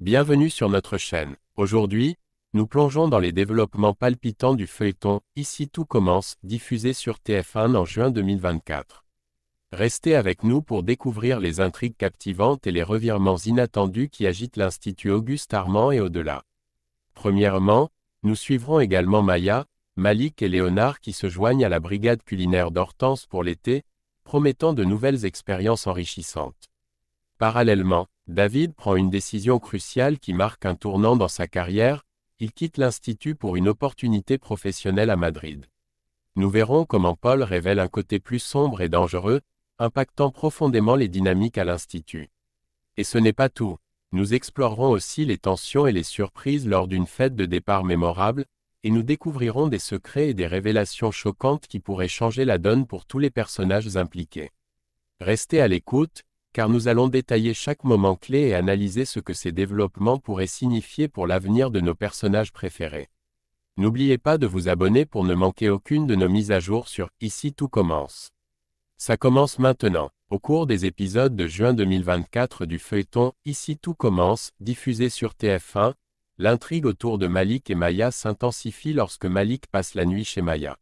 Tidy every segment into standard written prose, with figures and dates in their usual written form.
Bienvenue sur notre chaîne. Aujourd'hui, nous plongeons dans les développements palpitants du feuilleton « Ici tout commence » diffusé sur TF1 en juin 2024. Restez avec nous pour découvrir les intrigues captivantes et les revirements inattendus qui agitent l'Institut Auguste Armand et au-delà. Premièrement, nous suivrons également Maya, Malik et Léonard qui se joignent à la brigade culinaire d'Hortense pour l'été, promettant de nouvelles expériences enrichissantes. Parallèlement, David prend une décision cruciale qui marque un tournant dans sa carrière, il quitte l'Institut pour une opportunité professionnelle à Madrid. Nous verrons comment Paul révèle un côté plus sombre et dangereux, impactant profondément les dynamiques à l'Institut. Et ce n'est pas tout, nous explorerons aussi les tensions et les surprises lors d'une fête de départ mémorable, et nous découvrirons des secrets et des révélations choquantes qui pourraient changer la donne pour tous les personnages impliqués. Restez à l'écoute, car nous allons détailler chaque moment clé et analyser ce que ces développements pourraient signifier pour l'avenir de nos personnages préférés. N'oubliez pas de vous abonner pour ne manquer aucune de nos mises à jour sur « Ici tout commence ». Ça commence maintenant. Au cours des épisodes de juin 2024 du feuilleton « Ici tout commence » diffusé sur TF1, l'intrigue autour de Malik et Maya s'intensifie lorsque Malik passe la nuit chez Maya.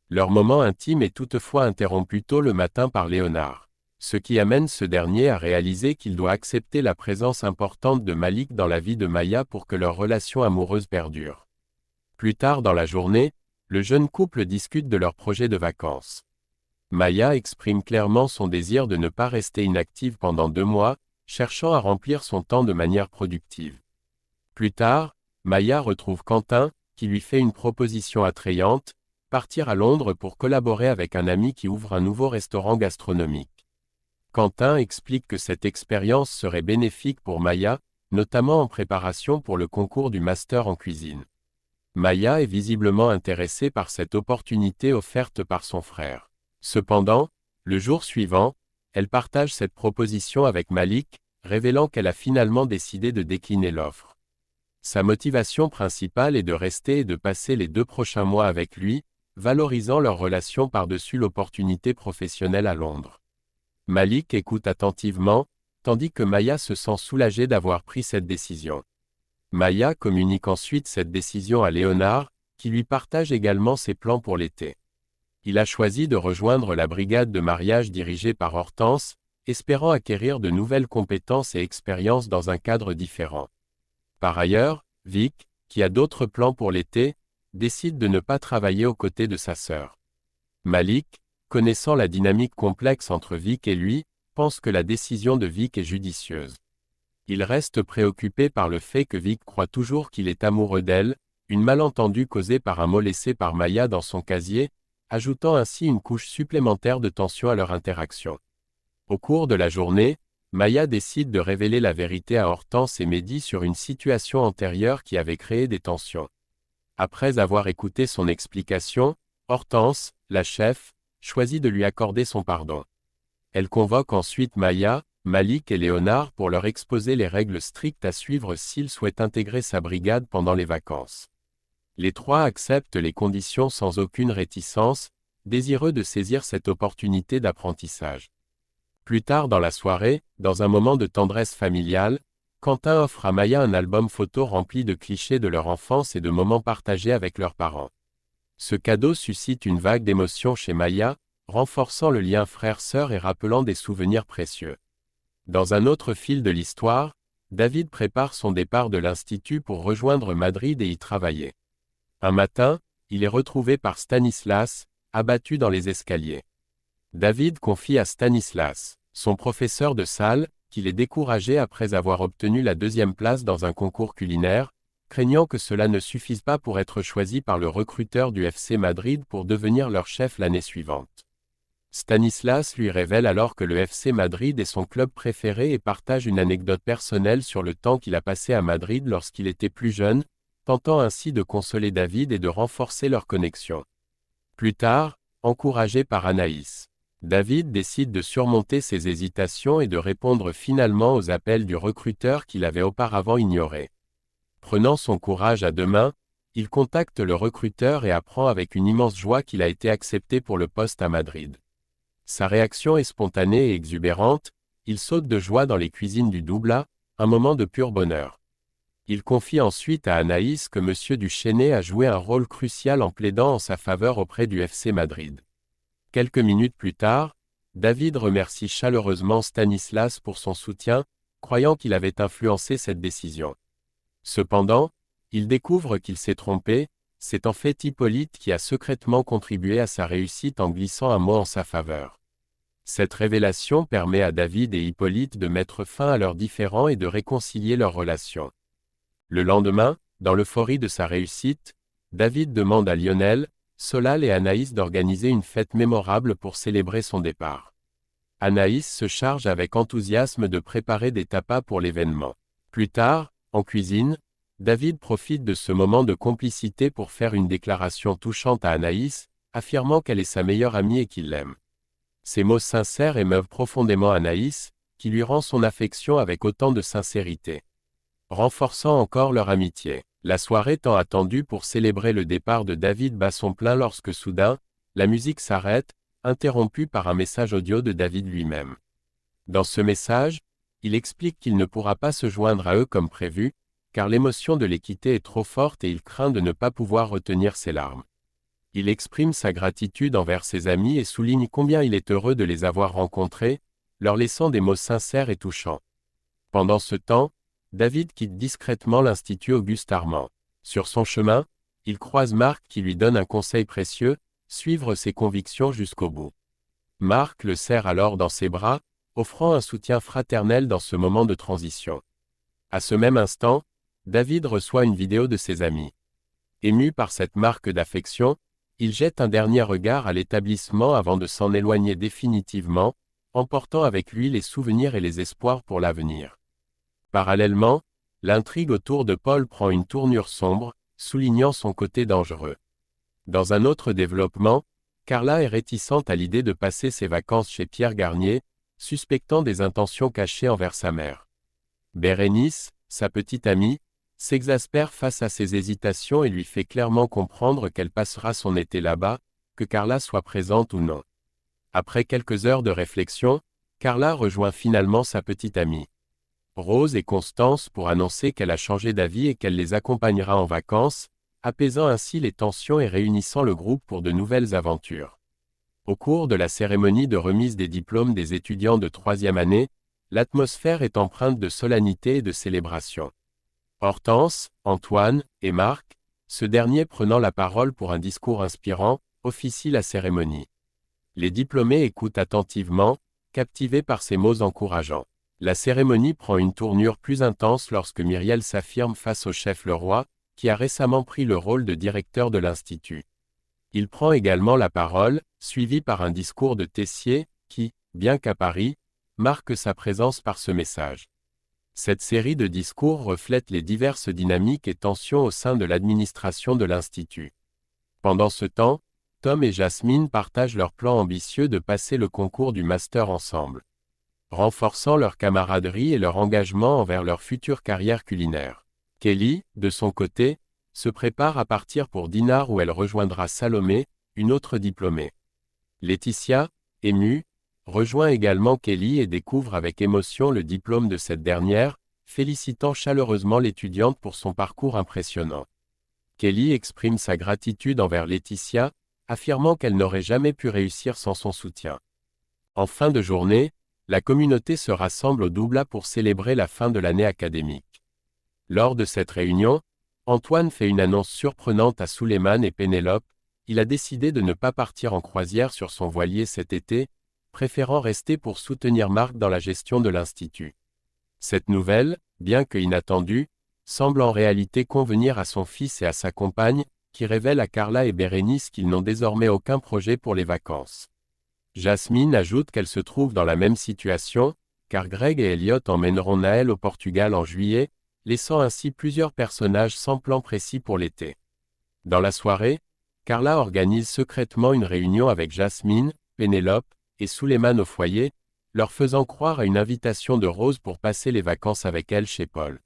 Leur moment intime est toutefois interrompu tôt le matin par Léonard, ce qui amène ce dernier à réaliser qu'il doit accepter la présence importante de Malik dans la vie de Maya pour que leur relation amoureuse perdure. Plus tard dans la journée, le jeune couple discute de leur projet de vacances. Maya exprime clairement son désir de ne pas rester inactive pendant 2 mois, cherchant à remplir son temps de manière productive. Plus tard, Maya retrouve Quentin, qui lui fait une proposition attrayante, partir à Londres pour collaborer avec un ami qui ouvre un nouveau restaurant gastronomique. Quentin explique que cette expérience serait bénéfique pour Maya, notamment en préparation pour le concours du master en cuisine. Maya est visiblement intéressée par cette opportunité offerte par son frère. Cependant, le jour suivant, elle partage cette proposition avec Malik, révélant qu'elle a finalement décidé de décliner l'offre. Sa motivation principale est de rester et de passer les 2 prochains mois avec lui, valorisant leur relation par-dessus l'opportunité professionnelle à Londres. Malik écoute attentivement, tandis que Maya se sent soulagée d'avoir pris cette décision. Maya communique ensuite cette décision à Léonard, qui lui partage également ses plans pour l'été. Il a choisi de rejoindre la brigade de mariage dirigée par Hortense, espérant acquérir de nouvelles compétences et expériences dans un cadre différent. Par ailleurs, Vic, qui a d'autres plans pour l'été, décide de ne pas travailler aux côtés de sa sœur. Malik, connaissant la dynamique complexe entre Vic et lui, pense que la décision de Vic est judicieuse. Il reste préoccupé par le fait que Vic croit toujours qu'il est amoureux d'elle, une malentendue causée par un mot laissé par Maya dans son casier, ajoutant ainsi une couche supplémentaire de tension à leur interaction. Au cours de la journée, Maya décide de révéler la vérité à Hortense et Mehdi sur une situation antérieure qui avait créé des tensions. Après avoir écouté son explication, Hortense, la chef, choisit de lui accorder son pardon. Elle convoque ensuite Maya, Malik et Léonard pour leur exposer les règles strictes à suivre s'ils souhaitent intégrer sa brigade pendant les vacances. Les 3 acceptent les conditions sans aucune réticence, désireux de saisir cette opportunité d'apprentissage. Plus tard dans la soirée, dans un moment de tendresse familiale, Quentin offre à Maya un album photo rempli de clichés de leur enfance et de moments partagés avec leurs parents. Ce cadeau suscite une vague d'émotion chez Maya, renforçant le lien frère-sœur et rappelant des souvenirs précieux. Dans un autre fil de l'histoire, David prépare son départ de l'Institut pour rejoindre Madrid et y travailler. Un matin, il est retrouvé par Stanislas, abattu dans les escaliers. David confie à Stanislas, son professeur de salle, qu'il est découragé après avoir obtenu la 2e place dans un concours culinaire, craignant que cela ne suffise pas pour être choisi par le recruteur du FC Madrid pour devenir leur chef l'année suivante. Stanislas lui révèle alors que le FC Madrid est son club préféré et partage une anecdote personnelle sur le temps qu'il a passé à Madrid lorsqu'il était plus jeune, tentant ainsi de consoler David et de renforcer leur connexion. Plus tard, encouragé par Anaïs, David décide de surmonter ses hésitations et de répondre finalement aux appels du recruteur qu'il avait auparavant ignorés. Prenant son courage à 2 mains, il contacte le recruteur et apprend avec une immense joie qu'il a été accepté pour le poste à Madrid. Sa réaction est spontanée et exubérante, il saute de joie dans les cuisines du Doubla, un moment de pur bonheur. Il confie ensuite à Anaïs que M. Duchesnay a joué un rôle crucial en plaidant en sa faveur auprès du FC Madrid. Quelques minutes plus tard, David remercie chaleureusement Stanislas pour son soutien, croyant qu'il avait influencé cette décision. Cependant, il découvre qu'il s'est trompé, c'est en fait Hippolyte qui a secrètement contribué à sa réussite en glissant un mot en sa faveur. Cette révélation permet à David et Hippolyte de mettre fin à leurs différends et de réconcilier leurs relations. Le lendemain, dans l'euphorie de sa réussite, David demande à Lionel, Solal et Anaïs d'organiser une fête mémorable pour célébrer son départ. Anaïs se charge avec enthousiasme de préparer des tapas pour l'événement. Plus tard, en cuisine, David profite de ce moment de complicité pour faire une déclaration touchante à Anaïs, affirmant qu'elle est sa meilleure amie et qu'il l'aime. Ces mots sincères émeuvent profondément Anaïs, qui lui rend son affection avec autant de sincérité, renforçant encore leur amitié. La soirée tant attendue pour célébrer le départ de David bat son plein lorsque soudain, la musique s'arrête, interrompue par un message audio de David lui-même. Dans ce message, il explique qu'il ne pourra pas se joindre à eux comme prévu, car l'émotion de les quitter est trop forte et il craint de ne pas pouvoir retenir ses larmes. Il exprime sa gratitude envers ses amis et souligne combien il est heureux de les avoir rencontrés, leur laissant des mots sincères et touchants. Pendant ce temps, David quitte discrètement l'Institut Auguste Armand. Sur son chemin, il croise Marc qui lui donne un conseil précieux, suivre ses convictions jusqu'au bout. Marc le serre alors dans ses bras, offrant un soutien fraternel dans ce moment de transition. À ce même instant, David reçoit une vidéo de ses amis. Ému par cette marque d'affection, il jette un dernier regard à l'établissement avant de s'en éloigner définitivement, emportant avec lui les souvenirs et les espoirs pour l'avenir. Parallèlement, l'intrigue autour de Paul prend une tournure sombre, soulignant son côté dangereux. Dans un autre développement, Carla est réticente à l'idée de passer ses vacances chez Pierre Garnier, suspectant des intentions cachées envers sa mère. Bérénice, sa petite amie, s'exaspère face à ses hésitations et lui fait clairement comprendre qu'elle passera son été là-bas, que Carla soit présente ou non. Après quelques heures de réflexion, Carla rejoint finalement sa petite amie Rose et Constance pour annoncer qu'elle a changé d'avis et qu'elle les accompagnera en vacances, apaisant ainsi les tensions et réunissant le groupe pour de nouvelles aventures. Au cours de la cérémonie de remise des diplômes des étudiants de 3e année, l'atmosphère est empreinte de solennité et de célébration. Hortense, Antoine et Marc, ce dernier prenant la parole pour un discours inspirant, officient la cérémonie. Les diplômés écoutent attentivement, captivés par ces mots encourageants. La cérémonie prend une tournure plus intense lorsque Myriel s'affirme face au chef Leroy, qui a récemment pris le rôle de directeur de l'Institut. Il prend également la parole, suivi par un discours de Tessier, qui, bien qu'à Paris, marque sa présence par ce message. Cette série de discours reflète les diverses dynamiques et tensions au sein de l'administration de l'Institut. Pendant ce temps, Tom et Jasmine partagent leur plan ambitieux de passer le concours du master ensemble, renforçant leur camaraderie et leur engagement envers leur future carrière culinaire. Kelly, de son côté, se prépare à partir pour Dinard où elle rejoindra Salomé, une autre diplômée. Laetitia, émue, rejoint également Kelly et découvre avec émotion le diplôme de cette dernière, félicitant chaleureusement l'étudiante pour son parcours impressionnant. Kelly exprime sa gratitude envers Laetitia, affirmant qu'elle n'aurait jamais pu réussir sans son soutien. En fin de journée, la communauté se rassemble au Doubla pour célébrer la fin de l'année académique. Lors de cette réunion, Antoine fait une annonce surprenante à Souleymane et Pénélope, il a décidé de ne pas partir en croisière sur son voilier cet été, préférant rester pour soutenir Marc dans la gestion de l'Institut. Cette nouvelle, bien que inattendue, semble en réalité convenir à son fils et à sa compagne, qui révèlent à Carla et Bérénice qu'ils n'ont désormais aucun projet pour les vacances. Jasmine ajoute qu'elle se trouve dans la même situation, car Greg et Elliot emmèneront Naël au Portugal en juillet, laissant ainsi plusieurs personnages sans plan précis pour l'été. Dans la soirée, Carla organise secrètement une réunion avec Jasmine, Pénélope et Souleymane au foyer, leur faisant croire à une invitation de Rose pour passer les vacances avec elle chez Paul.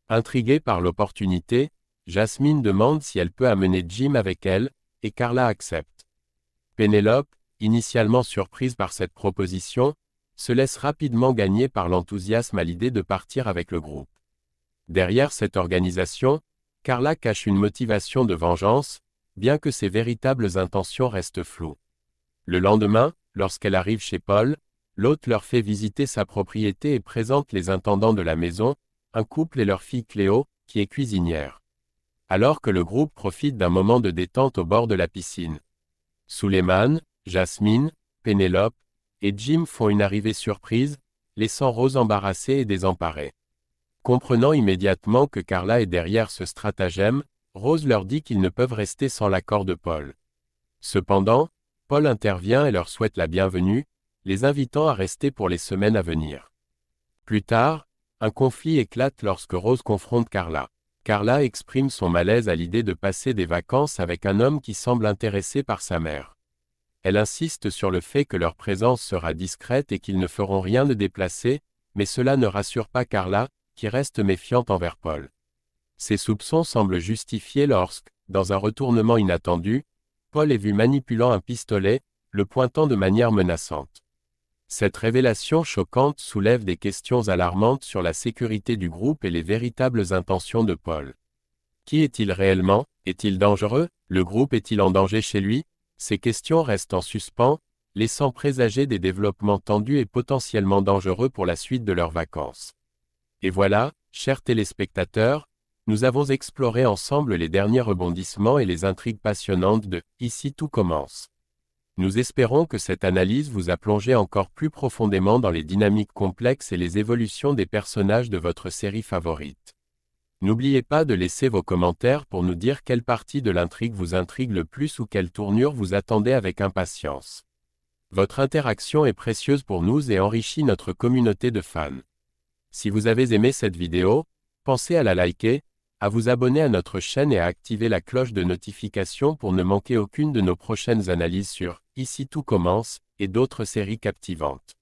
Intriguée par l'opportunité, Jasmine demande si elle peut amener Jim avec elle, et Carla accepte. Pénélope, initialement surprise par cette proposition, se laisse rapidement gagner par l'enthousiasme à l'idée de partir avec le groupe. Derrière cette organisation, Carla cache une motivation de vengeance, bien que ses véritables intentions restent floues. Le lendemain, lorsqu'elle arrive chez Paul, l'hôte leur fait visiter sa propriété et présente les intendants de la maison, un couple et leur fille Cléo, qui est cuisinière. Alors que le groupe profite d'un moment de détente au bord de la piscine. Suleiman, Jasmine, Pénélope et Jim font une arrivée surprise, laissant Rose embarrassée et désemparée. Comprenant immédiatement que Carla est derrière ce stratagème, Rose leur dit qu'ils ne peuvent rester sans l'accord de Paul. Cependant, Paul intervient et leur souhaite la bienvenue, les invitant à rester pour les semaines à venir. Plus tard, un conflit éclate lorsque Rose confronte Carla. Carla exprime son malaise à l'idée de passer des vacances avec un homme qui semble intéressé par sa mère. Elle insiste sur le fait que leur présence sera discrète et qu'ils ne feront rien de déplacé, mais cela ne rassure pas Carla, qui reste méfiante envers Paul. Ses soupçons semblent justifiés lorsque, dans un retournement inattendu, Paul est vu manipulant un pistolet, le pointant de manière menaçante. Cette révélation choquante soulève des questions alarmantes sur la sécurité du groupe et les véritables intentions de Paul. Qui est-il réellement? Est-il dangereux? Le groupe est-il en danger chez lui? Ces questions restent en suspens, laissant présager des développements tendus et potentiellement dangereux pour la suite de leurs vacances. Et voilà, chers téléspectateurs, nous avons exploré ensemble les derniers rebondissements et les intrigues passionnantes de « Ici tout commence ». Nous espérons que cette analyse vous a plongé encore plus profondément dans les dynamiques complexes et les évolutions des personnages de votre série favorite. N'oubliez pas de laisser vos commentaires pour nous dire quelle partie de l'intrigue vous intrigue le plus ou quelle tournure vous attendez avec impatience. Votre interaction est précieuse pour nous et enrichit notre communauté de fans. Si vous avez aimé cette vidéo, pensez à la liker, à vous abonner à notre chaîne et à activer la cloche de notification pour ne manquer aucune de nos prochaines analyses sur « Ici tout commence » et d'autres séries captivantes.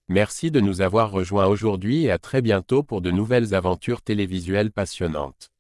Merci de nous avoir rejoints aujourd'hui et à très bientôt pour de nouvelles aventures télévisuelles passionnantes.